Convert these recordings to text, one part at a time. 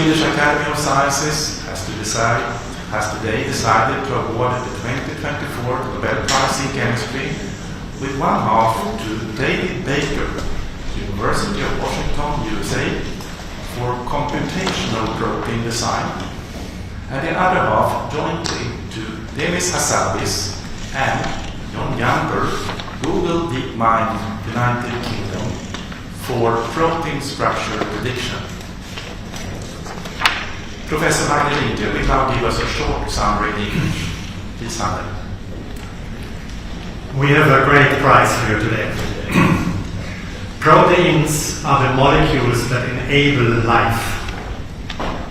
Swedish Academy of Sciences has today decided to award the 2024 Nobel Prize in Chemistry with one half to David Baker, University of Washington, USA, for computational protein design, and the other half jointly to Demis Hassabis and John Younger, Google DeepMind, United Kingdom, for protein structure prediction. Professor Magnus will now give us a short summary in English. Please, Sander. We have a great prize for you today. Proteins are the molecules that enable life.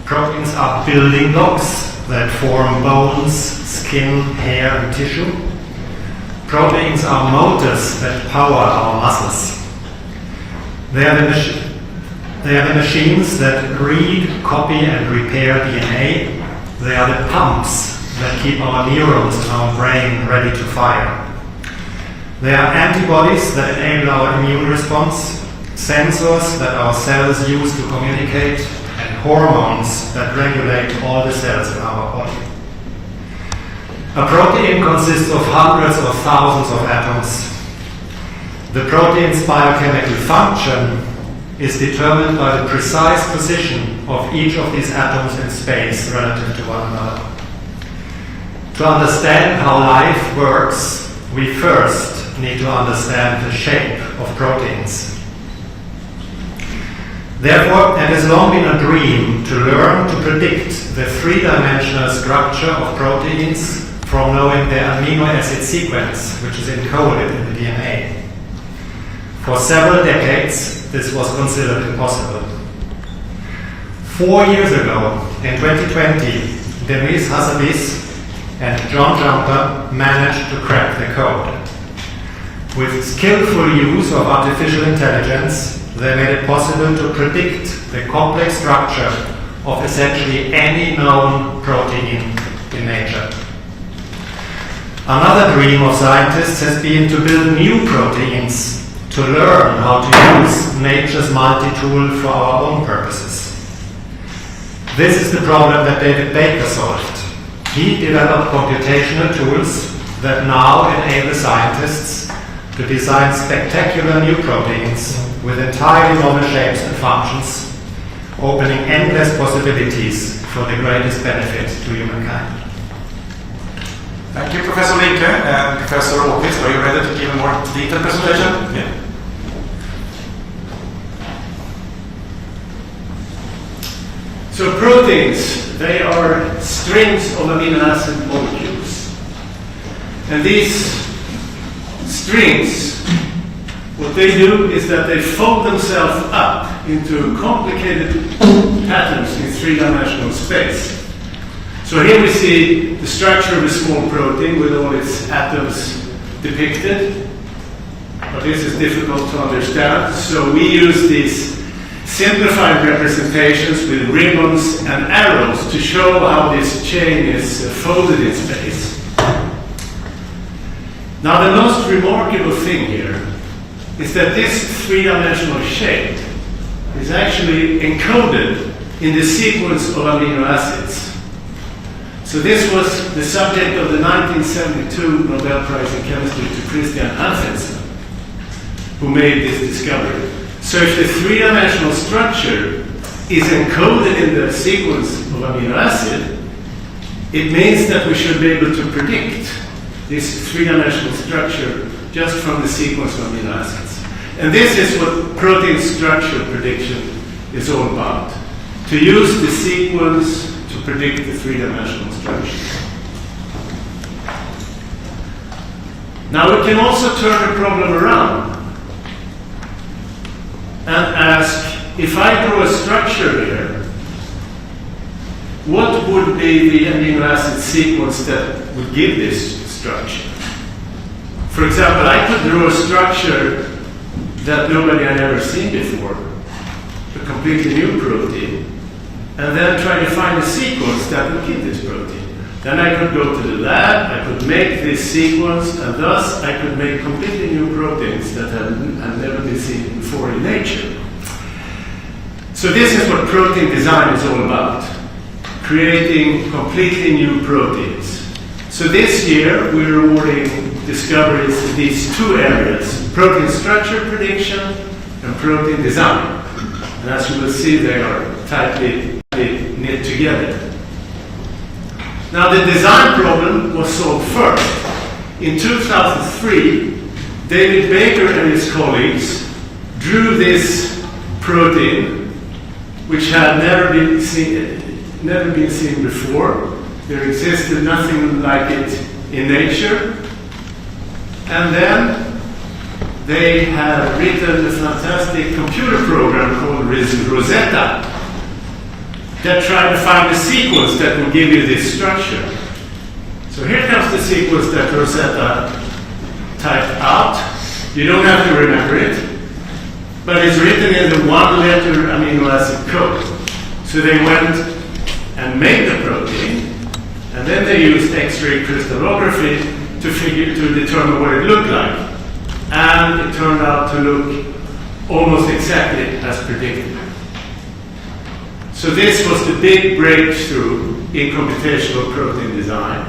Proteins are building blocks that form bones, skin, hair, and tissue. Proteins are motors that power our muscles. They are the machines that read, copy, and repair DNA. They are the pumps that keep our neurons in our brain ready to fire. They are antibodies that enable our immune response, sensors that our cells use to communicate, and hormones that regulate all the cells in our body. A protein consists of hundreds or thousands of atoms. The protein's biochemical function is determined by the precise position of each of these atoms in space relative to one another. To understand how life works, we first need to understand the shape of proteins. Therefore, it has long been a dream to learn to predict the three-dimensional structure of proteins from knowing their amino acid sequence, which is encoded in the DNA. For several decades, this was considered impossible. 4 years ago, in 2020, Demis Hassabis and John Jumper managed to crack the code. With skillful use of artificial intelligence, they made it possible to predict the complex structure of essentially any known protein in nature. Another dream of scientists has been to build new proteins to learn how to use nature's multi-tool for our own purposes. This is the problem that David Baker solved. He developed computational tools that now enable scientists to design spectacular new proteins with entirely novel shapes and functions, opening endless possibilities for the greatest benefit to humankind. Thank you, Professor Linke. And Professor Åqvist, are you ready to give a more detailed presentation? Yeah. So proteins, they are strings of amino acid molecules. And these strings, what they do is that they fold themselves up into complicated patterns in three-dimensional space. So here we see the structure of a small protein with all its atoms depicted. But this is difficult to understand, so we use these simplified representations with ribbons and arrows to show how this chain is folded in space. Now the most remarkable thing here is that this three-dimensional shape is actually encoded in the sequence of amino acids. So this was the subject of the 1972 Nobel Prize in Chemistry to Christian Hansen, who made this discovery. So if the three-dimensional structure is encoded in the sequence of amino acid, it means that we should be able to predict this three-dimensional structure just from the sequence of amino acids. And this is what protein structure prediction is all about. To use the sequence to predict the three-dimensional structure. Now we can also turn the problem around and ask, if I draw a structure here, what would be the amino acid sequence that would give this structure? For example, I could draw a structure that nobody had ever seen before, a completely new protein, and then try to find a sequence that would give this protein. Then I could go to the lab, I could make this sequence, and thus I could make completely new proteins that have never been seen before in nature. So this is what protein design is all about, creating completely new proteins. So this year we're awarding discoveries in these two areas, protein structure prediction and protein design. And as you will see, they are tightly knit together. Now the design problem was solved first. In 2003, David Baker and his colleagues drew this protein, which had never been seen before. There existed nothing like it in nature. And then they had written a fantastic computer program called Rosetta that tried to find a sequence that would give you this structure. So here comes the sequence that Rosetta typed out. You don't have to remember it, but it's written in the one-letter amino acid code. So they went and made the protein, and then they used X-ray crystallography to determine what it looked like. And it turned out to look almost exactly as predicted. So this was the big breakthrough in computational protein design.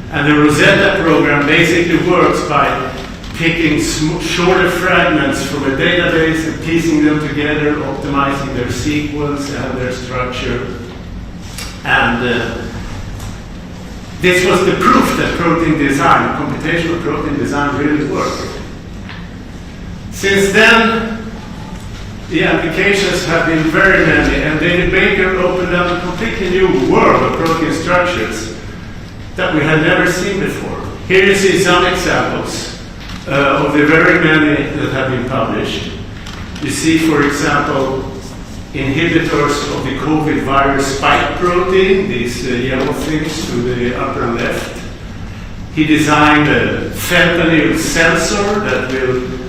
And the Rosetta program basically works by picking shorter fragments from a database and piecing them together, optimizing their sequence and their structure. And this was the proof that protein design, computational protein design, really worked. Since then, the applications have been very many, and David Baker opened up a completely new world of protein structures that we had never seen before. Here you see some examples of the very many that have been published. You see, for example, inhibitors of the COVID virus spike protein, these yellow things to the upper left. He designed a fentanyl sensor that will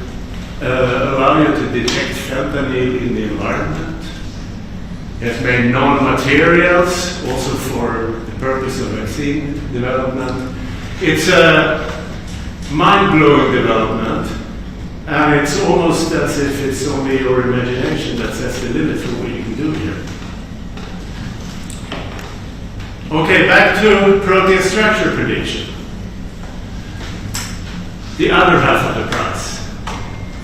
allow you to detect fentanyl in the environment. He has made non-materials also for the purpose of vaccine development. It's a mind-blowing development, and it's almost as if it's only your imagination that sets the limit for what you can do here. Okay, back to protein structure prediction. The other half of the prize.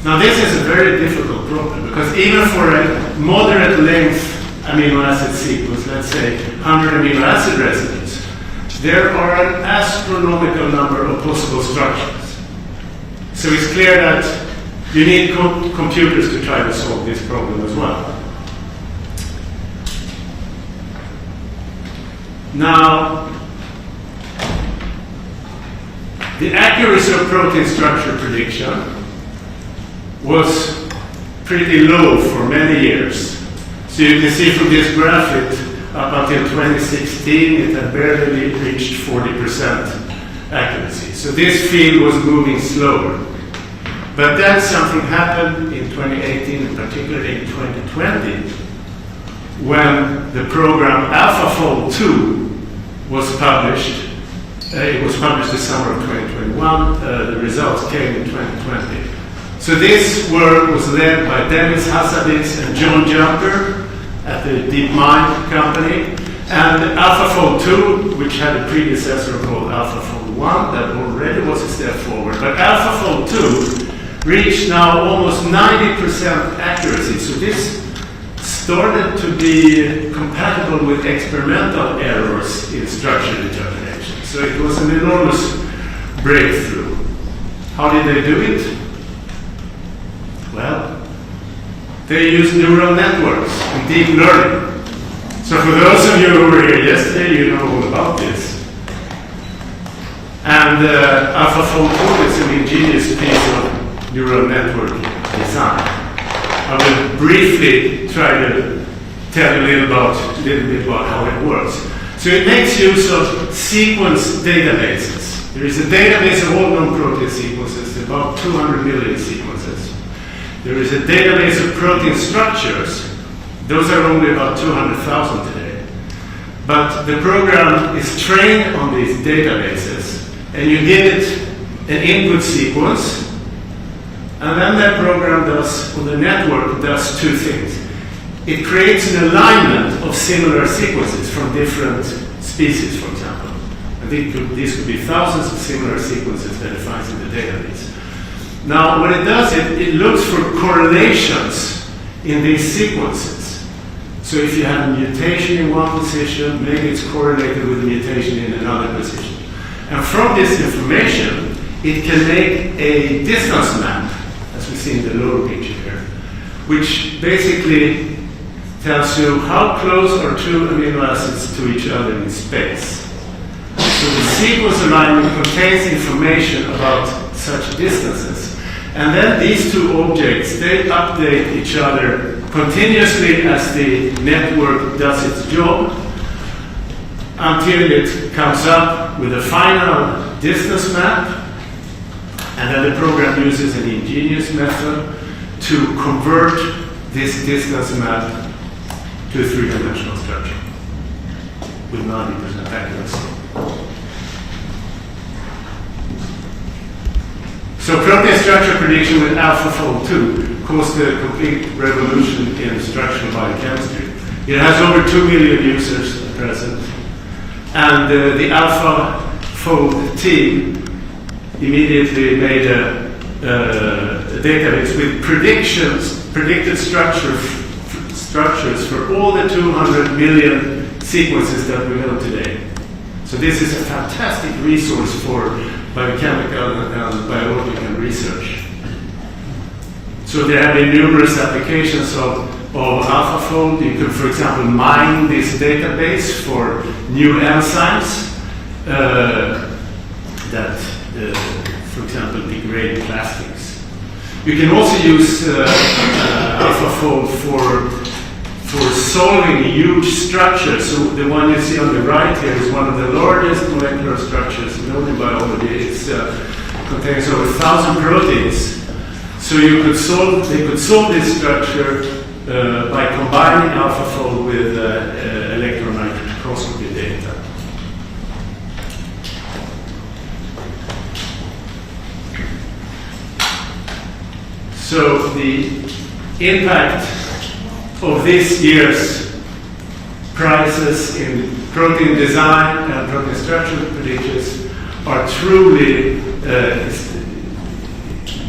Now this is a very difficult problem, because even for a moderate length amino acid sequence, let's say 100 amino acid residues, there are an astronomical number of possible structures. So it's clear that you need computers to try to solve this problem as well. Now, the accuracy of protein structure prediction was pretty low for many years. So you can see from this graph, up until 2016, it had barely reached 40% accuracy. So this field was moving slower. But then something happened in 2018, and particularly in 2020, when the program AlphaFold 2 was published. It was published the summer of 2021. The results came in 2020. So this work was led by Dennis Hassabis and John Jumper at the DeepMind company. And AlphaFold 2, which had a predecessor called AlphaFold 1, that already was a step forward. But AlphaFold 2 reached now almost 90% accuracy. So this started to be compatible with experimental errors in structure determination. So it was an enormous breakthrough. How did they do it? Well, they used neural networks and deep learning. So for those of you who were here yesterday, you know all about this. And AlphaFold 2 is an ingenious piece of neural network design. I will briefly try to tell you a little bit about how it works. So it makes use of sequence databases. There is a database of all known protein sequences, about 200 million sequences. There is a database of protein structures. Those are only about 200,000 today. But the program is trained on these databases, and you give it an input sequence, and then that program does, or the network does two things. it creates an alignment of similar sequences from different species, for example. I think these could be thousands of similar sequences that it finds in the database. Now, what it does, it looks for correlations in these sequences. So if you have a mutation in one position, maybe it's correlated with a mutation in another position. And from this information, it can make a distance map, as we see in the lower picture here, which basically tells you how close are two amino acids to each other in space. So the sequence alignment contains information about such distances. And then these two objects, they update each other continuously as the network does its job until it comes up with a final distance map. And then the program uses an ingenious method to convert this distance map to a three-dimensional structure with 90% accuracy. So protein structure prediction with AlphaFold 2 caused a complete revolution in structural biochemistry. It has over 2 million users at present. And the AlphaFold team immediately made a database with predicted structures for all the 200 million sequences that we know today. So this is a fantastic resource for biochemical and biological research. So there have been numerous applications of AlphaFold. You could, for example, mine this database for new enzymes that, for example, degrade plastics. You can also use AlphaFold for solving huge structures. So the one you see on the right here is one of the largest molecular structures known in biology. It contains over 1,000 proteins. So they could solve this structure by combining AlphaFold with electron microscopy data. So the impact of this year's prizes in protein design and protein structure predictions are truly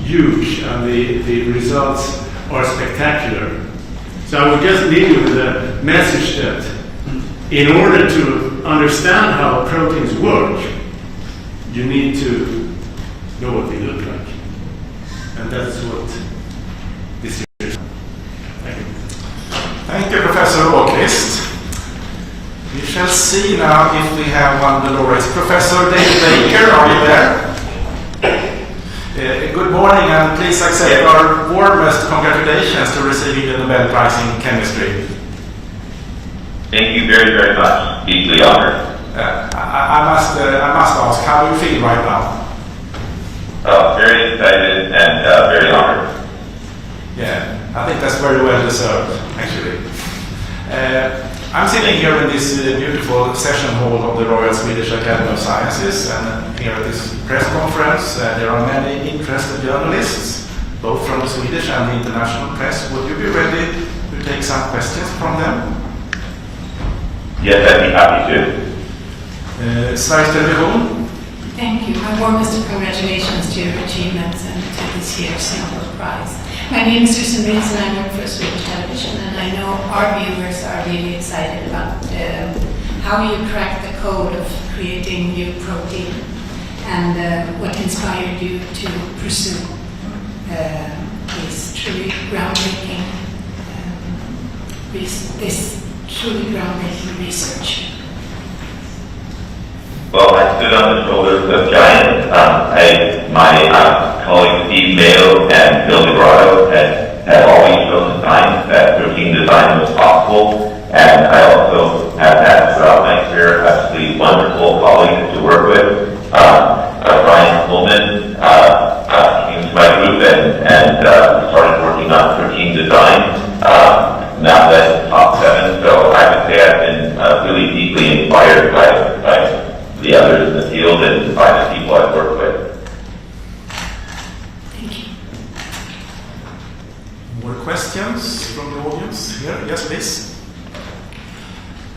huge, and the results are spectacular. So I would just leave you with a message that in order to understand how proteins work, you need to know what they look like. And that's what this is. Thank you. Thank you, Professor Åqvist. We shall see now if we have one of the laureates. Professor David Baker, are you there? Good morning, and please accept our warmest congratulations to receiving the Nobel Prize in Chemistry. Thank you very, very much. Deeply honored. I must ask, how do you feel right now? Very excited and very honored. Yeah, I think that's very well deserved, actually. I'm sitting here in this beautiful session hall of the Royal Swedish Academy of Sciences, and here at this press conference there are many interested journalists, both from the Swedish and the international press. Would you be ready to take some questions from them? Yes, I'd be happy to. Sveriges Television. Thank you. My warmest congratulations to your achievements and to this year's Nobel Prize. My name is Susan Binns and I work for Swedish Television, and I know our viewers are really excited about how you cracked the code of creating new protein and what inspired you to pursue this truly groundbreaking research. Well, I stood on the shoulders of giants. My colleagues Steve Mayo and Bill DeGrotto had always shown the science that protein design was possible, and I also have had throughout my career absolutely wonderful colleagues to work with. Brian Pullman came to my group and started working on protein design. Now that's top 7, so I would say I've been really deeply inspired by the others in the field and by the people I've worked with. Thank you. More questions from the audience here? Yes, please.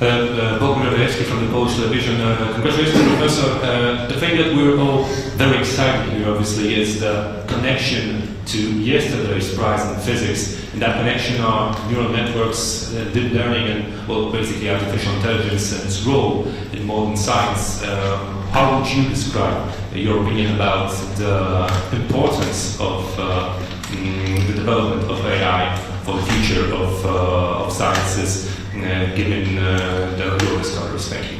From the Polish television. Congratulations, Professor. The thing that we're all very excited here, obviously, is the connection to yesterday's prize in physics. And that connection are neural networks, deep learning, and, well, basically artificial intelligence and its role in modern science. How would you describe your opinion about the importance of the development of AI for the future of sciences? Given your discoveries. Thank you.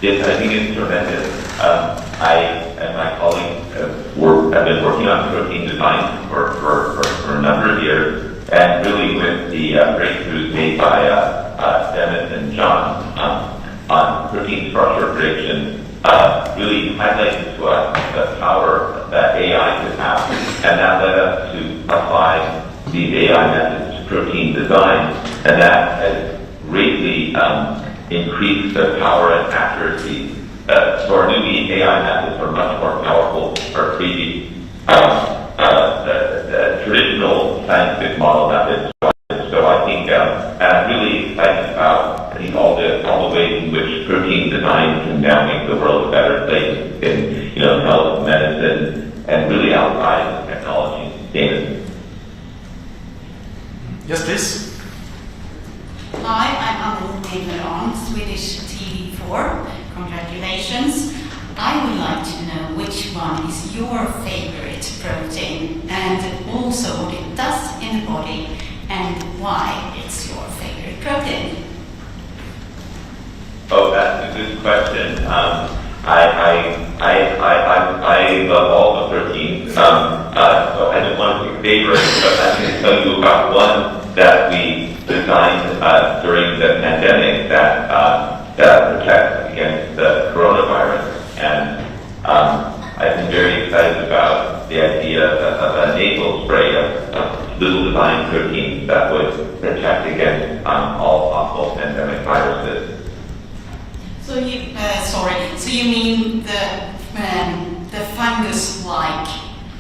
Yes, I think it's tremendous. I and my colleagues have been working on protein design for a number of years, and really with the breakthroughs made by Dennis and John on protein structure prediction, really highlighted to us the power that AI could have, and that led us to apply these AI methods to protein design, and that has greatly increased the power and accuracy. So our new AI methods are much more powerful or previous the traditional scientific model methods. So I think I'm really excited about all the ways in which protein design can now make the world a better place in health, medicine, and really outside of technology standards. Yes, please. Hi, I'm Anna on Swedish TV4. Congratulations. I would like to know which one is your favorite protein and also what it does in the body and why it's your favorite protein. Oh, that's a good question. I love all the proteins, so I don't want to pick favorites, but I can tell you about one that we designed during the pandemic that protects against the coronavirus. And I've been very excited about the idea of a nasal spray of little design proteins that would protect against all possible pandemic viruses. So you mean the fungus-like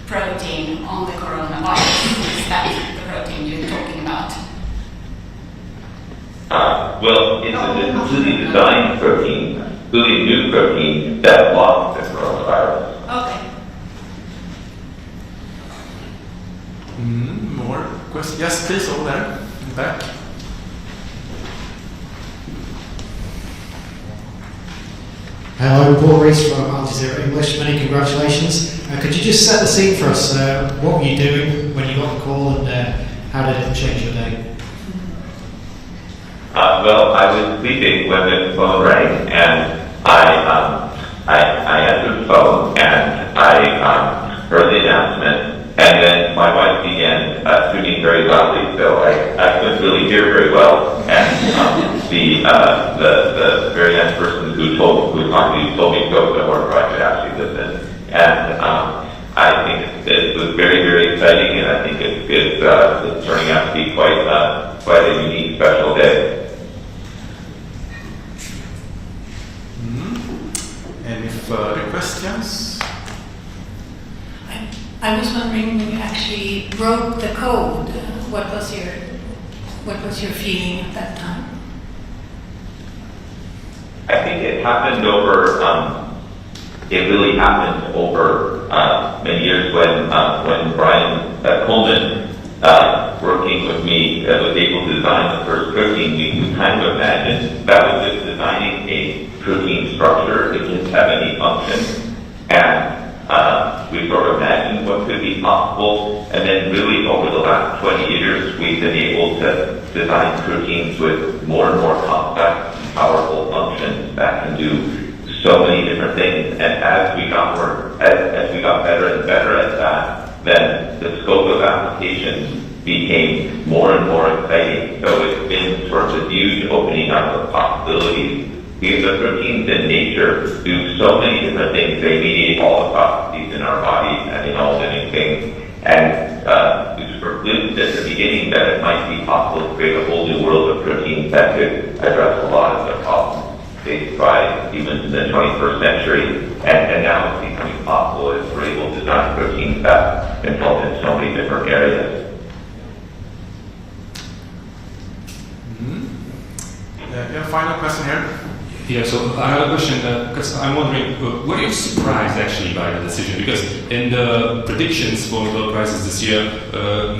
protein on the coronavirus? Is that the protein you're talking about? Well, it's a completely designed protein, completely new protein that blocks the coronavirus. Okay. More questions? Yes, please, over there, in the back. Hello, Paul Rees from Al Jazeera English. Many congratulations. Could you just set the scene for us? What were you doing when you got the call, and how did it change your day? Well, I was sleeping when the phone rang, and I answered the phone, and I heard the announcement, and then my wife began screaming very loudly, so I couldn't really hear very well, and the very nice person who told me to go somewhere where I could actually listen, and I think it was very, very exciting, and I think it's turning out to be quite a unique, special day. Any further questions? I was wondering, when you actually wrote the code, what was your feeling at that time? I think it happened over. It really happened over many years when Brian Coleman, working with me, was able to design the first protein. We kind of imagined that was just designing a protein structure. It didn't have any function, and we sort of imagined what could be possible. And then, really, over the last 20 years, we've been able to design proteins with more and more complex, powerful functions that can do so many different things. And as we got better and better at that, then the scope of applications became more and more exciting. So it's been sort of a huge opening up of possibilities, because the proteins in nature do so many different things. They mediate all the processes in our bodies and in all living things. And we sort of glimpsed at the beginning that it might be possible to create a whole new world of proteins that could address a lot of the problems faced by humans in the 21st century. And now it's becoming possible as we're able to design proteins that involve in so many different areas. Yeah, final question here. Yeah, so I have a question, because I'm wondering, were you surprised actually by the decision? Because in the predictions for Nobel Prizes this year,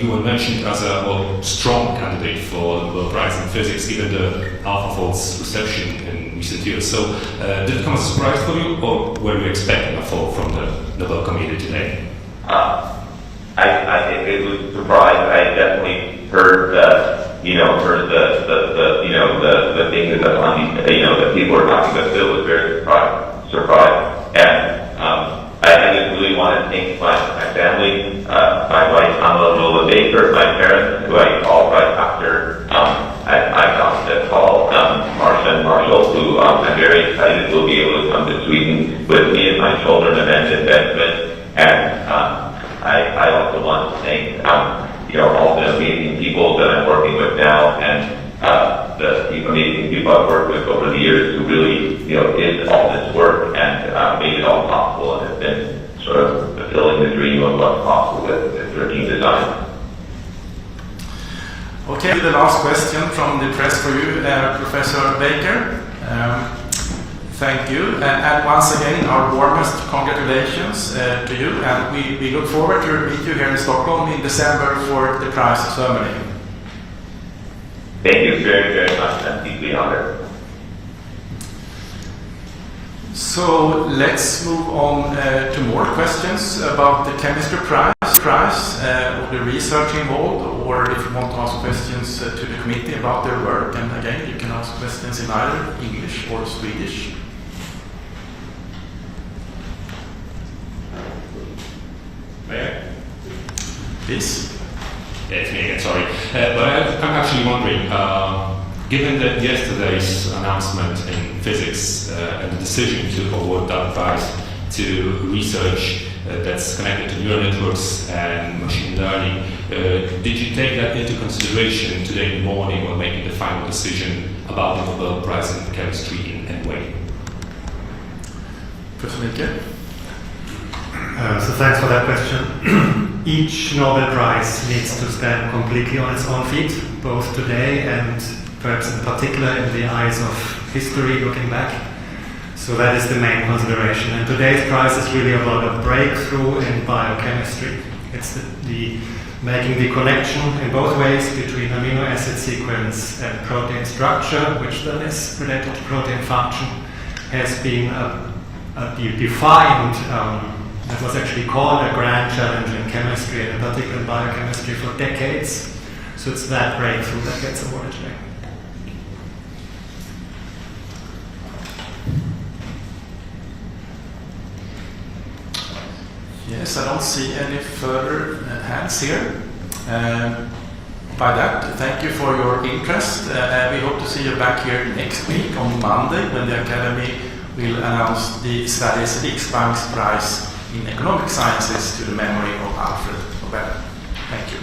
you were mentioned as a strong candidate for the Nobel Prize in Physics, given the AlphaFold's reception in recent years. So did it come as a surprise for you, or were you expecting a fold from the Nobel Committee today? It was a surprise. I definitely heard the things that that people were talking about. Still was very surprised, and I just really want to thank my family, my wife Kamala Baker, my parents, who I called right after I got the call, Marsha and Marshall, who I'm very excited will be able to come to Sweden with me and my children, Amanda and Benjamin, and I also want to thank all the amazing people that I'm working with now, and the amazing people I've worked with over the years who really did all this work and made it all possible, and have been sort of fulfilling the dream of what's possible with 13 Design. Okay, the last question from the press for you, Professor Baker. Thank you, and once again our warmest congratulations to you, and we look forward to meet you here in Stockholm in December for the prize ceremony. Thank you very, very much. I'm deeply honored. So let's move on to more questions about the chemistry prize, or the research involved, or if you want to ask questions to the committee about their work. And again, you can ask questions in either English or Swedish. Please. Yeah, it's me again, sorry. But I'm actually wondering, given that yesterday's announcement in physics and the decision to award that prize to research that's connected to neural networks and machine learning, did you take that into consideration today in the morning when making the final decision about the Nobel Prize in Chemistry in any way? Professor Micke? So thanks for that question. Each Nobel Prize needs to stand completely on its own feet, both today and perhaps in particular in the eyes of history looking back. So that is the main consideration. And today's prize is really about a breakthrough in biochemistry. It's the making the connection in both ways between amino acid sequence and protein structure, which then is related to protein function, has been defined. That was actually called a grand challenge in chemistry, and in particular in biochemistry, for decades. So it's that breakthrough that gets awarded today. Yes, I don't see any further hands here. By that, thank you for your interest. We hope to see you back here next week on Monday, when the Academy will announce the Sveriges Riksbanks Prize in Economic Sciences to the memory of Alfred Nobel. Thank you.